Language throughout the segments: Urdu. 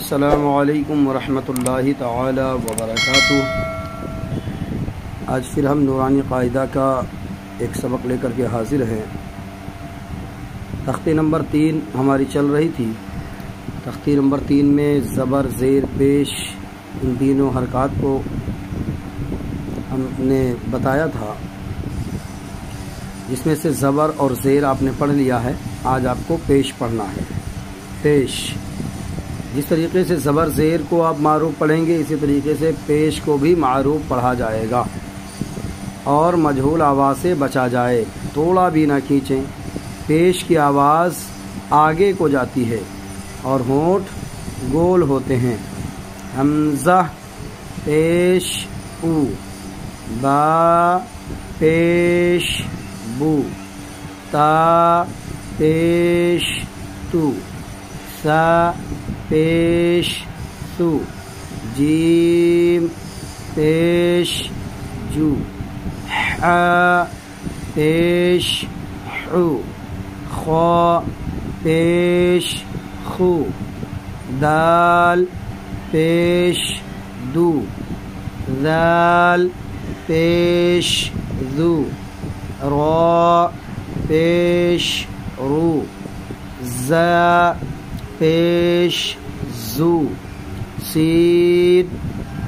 السلام علیکم ورحمۃ اللہ تعالی وبرکاتہ۔ آج پھر ہم نورانی قاعدہ کا ایک سبق لے کر کے حاضر ہیں۔ تختی نمبر 3 ہماری چل رہی تھی۔ تختی نمبر 3 میں زبر، زیر، پیش ان تینوں حرکات کو ہم نے بتایا تھا، جس میں سے زبر اور زیر آپ نے پڑھ لیا ہے۔ آج آپ کو پیش پڑھنا ہے۔ پیش، جس طریقے سے زبر زیر کو آپ معروف پڑھیں گے، اسی طریقے سے پیش کو بھی معروف پڑھا جائے گا، اور مجہول آواز سے بچا جائے، توڑا بھی نہ کھینچیں۔ پیش کی آواز آگے کو جاتی ہے اور ہونٹ گول ہوتے ہیں۔ حمزہ پیش او، با پیش بو، تا پیش تو، سا پیش سو، جیم پیش جو، حا پیش حو، خا پیش خو، دال پیش دو، ذال پیش ذو، را پیش رو، زا پیش زو، سین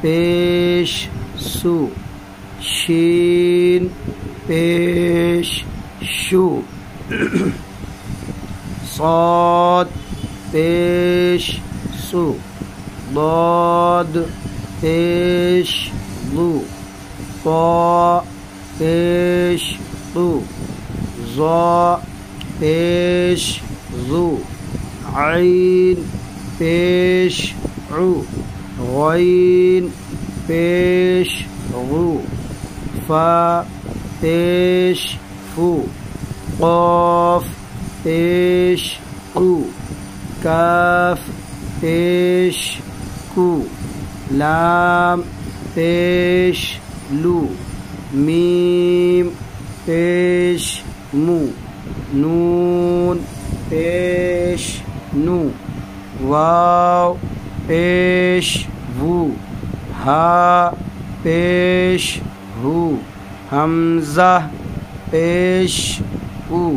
پیش سو، شین پیش شو، صاد پیش سو، ضاد پیش ضو، طا پیش طو، ظا پیش ظو، عین پیش عو، غین پیش غو، فا پیش فو، قاف پیش قو، کاف پیش کو، لام پیش لو، میم پیش مو، نون پیش نو، واو پیش وو، ہا پیش ہو، حمزہ پیش او،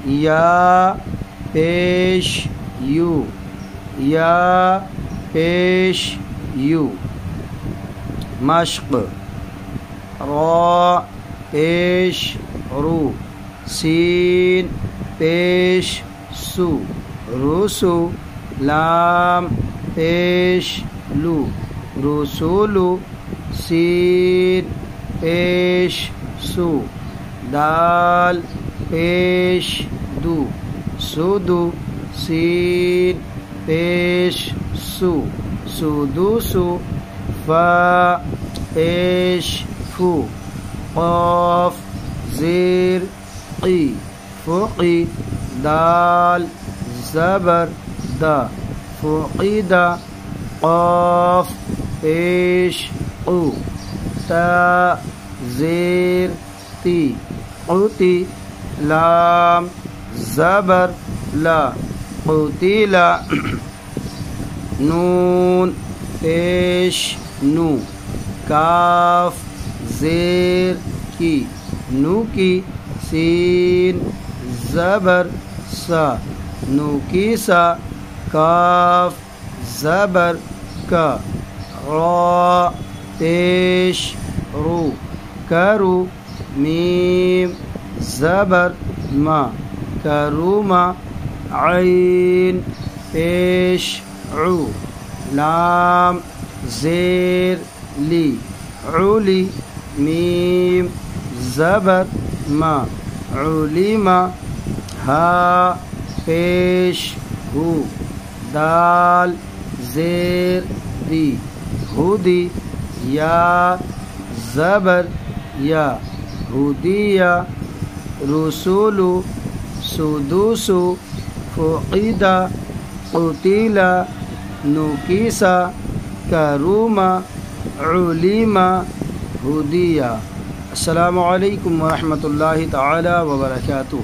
یا پیش یو، یا پیش یو، مشق، را پیش رو، سین پیش سو، رسو، لام پیش لو، رسولو، سین پیش سو، دال پیش دو، سدو، سین پیش سو، سدوسو، فا پیش فو، قاف زیر قی، فقی، دال زبر دا، فقیدہ، قاف پیش قو، تا زیر تی، قوتی، لام زبر لا، قوتیلا، نون پیش نو، کاف زیر کی، نو کی، سین زبر سا، نو کی سا، کاف زبر کا، را پیش رو، کرو، میم زبر ما، کروما، عین پیش عو، لام زیر لی، علی، میم زبر ما، علیما، ہا پیش ہو، دال زیر دی، ہودی، یا زبر یا، ہودیا، رسولو، سدوسو، فقیدہ، قتیلا، نوکیسا، کروما، علیما، ہودیا۔ السلام علیکم ورحمۃ اللہ تعالی وبرکاتہ۔